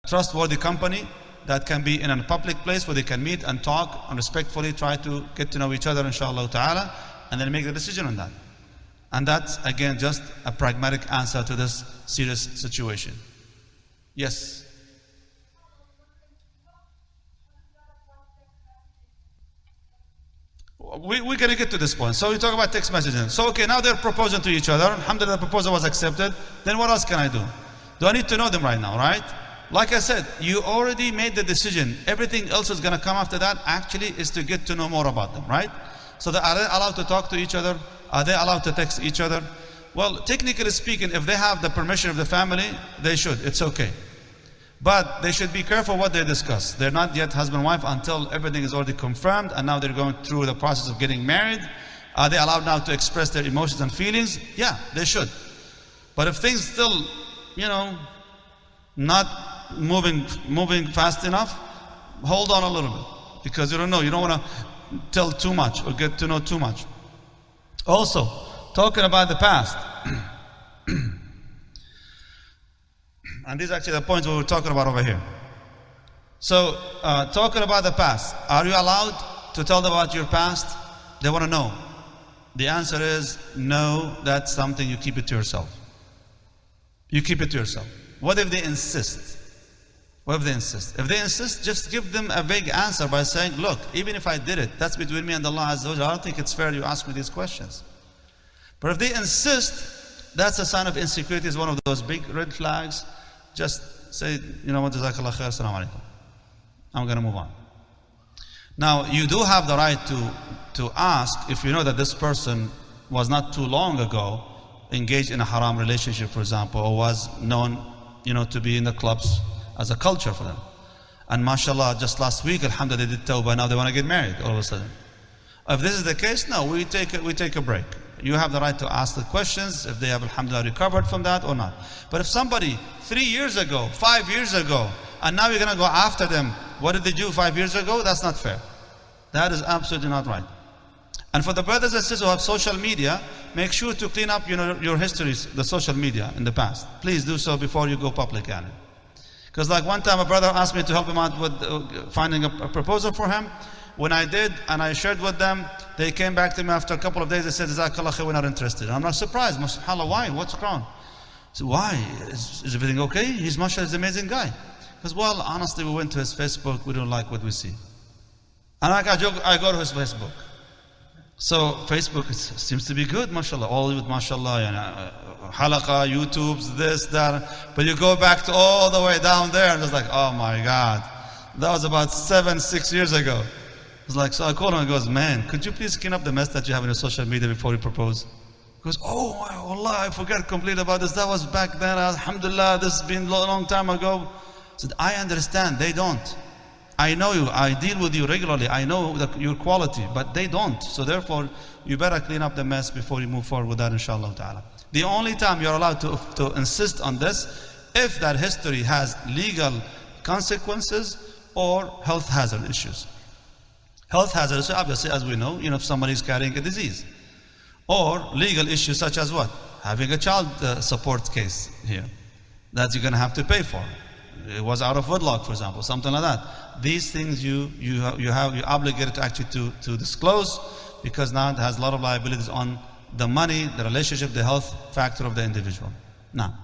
trustworthy company that can be in a public place where they can meet and talk and respectfully try to get to know each other, inshallah ta'ala, and then make the decision on that. And that's, again, just a pragmatic answer to this serious situation. Yes? We're going to get to this point. So we talk about text messaging. So, okay, now they're proposing to each other. Alhamdulillah, the proposal was accepted. Then what else can I do? Do I need to know them right now, right? Like I said, you already made the decision. Everything else is going to come after that actually is to get to know more about them, right? So are they allowed to talk to each other? Are they allowed to text each other? Well, technically speaking, if they have the permission of the family, they should. It's okay. But they should be careful what they discuss. They're not yet husband and wife until everything is already confirmed, and now they're going through the process of getting married. Are they allowed now to express their emotions and feelings? Yeah, they should. But if things still, not moving fast enough, hold on a little bit, because you don't know. You don't want to tell too much or get to know too much. Also, talking about the past. And these are actually the points we were talking about over here. So, talking about the past. Are you allowed to tell them about your past? They want to know. The answer is no, that's something you keep it to yourself. You keep it to yourself. What if they insist? What if they insist? If they insist, just give them a vague answer by saying, look, even if I did it, that's between me and Allah Azza wa Jalla. I don't think it's fair you ask me these questions. But if they insist, that's a sign of insecurity. It's one of those big red flags. Just say, what, Jazakallah khair, assalamu alaikum. I'm going to move on. Now, you do have the right to ask if you know that this person was not too long ago engaged in a haram relationship, for example, or was known, to be in the clubs as a culture for them. And mashallah, just last week, alhamdulillah, they did tawbah, now they want to get married all of a sudden. If this is the case, no, we take a break. You have the right to ask the questions if they have alhamdulillah recovered from that or not. But if somebody 3 years ago, 5 years ago, and now you're going to go after them, what did they do 5 years ago? That's not fair. That is absolutely not right. And for the brothers and sisters who have social media, make sure to clean up your histories, the social media in the past. Please do so before you go public on it. Because like one time a brother asked me to help him out with finding a proposal for him. When I did and I shared with them, they came back to me after a couple of days. They said, Jazakallah khair, we're not interested. And I'm not surprised. SubhanAllah, why? What's wrong? So why? Is everything okay? He's mashallah, he's an amazing guy. Because, well, honestly, we went to his Facebook. We don't like what we see. And I go to his Facebook. So Facebook seems to be good, mashallah. All with mashallah, halaqa, YouTubes, this, that. But you go back to all the way down there and it's like, oh my God. That was about 6 years ago. It's like, so I called him and he goes, man, could you please clean up the mess that you have in your social media before you propose? He goes, oh, Allah, I forgot completely about this. That was back then, alhamdulillah, this has been a long time ago. I said, I understand, they don't. I know you, I deal with you regularly, I know your quality, but they don't. So therefore, you better clean up the mess before you move forward with that, inshallah ta'ala. The only time you're allowed to insist on this, if that history has legal consequences or health hazard issues. Health hazards, obviously, as we know, if somebody is carrying a disease. Or legal issues such as what? Having a child support case here that you're going to have to pay for. It was out of wedlock, for example, something like that. These things you're obligated to actually to disclose, because now it has a lot of liabilities on the money, the relationship, the health factor of the individual. Now.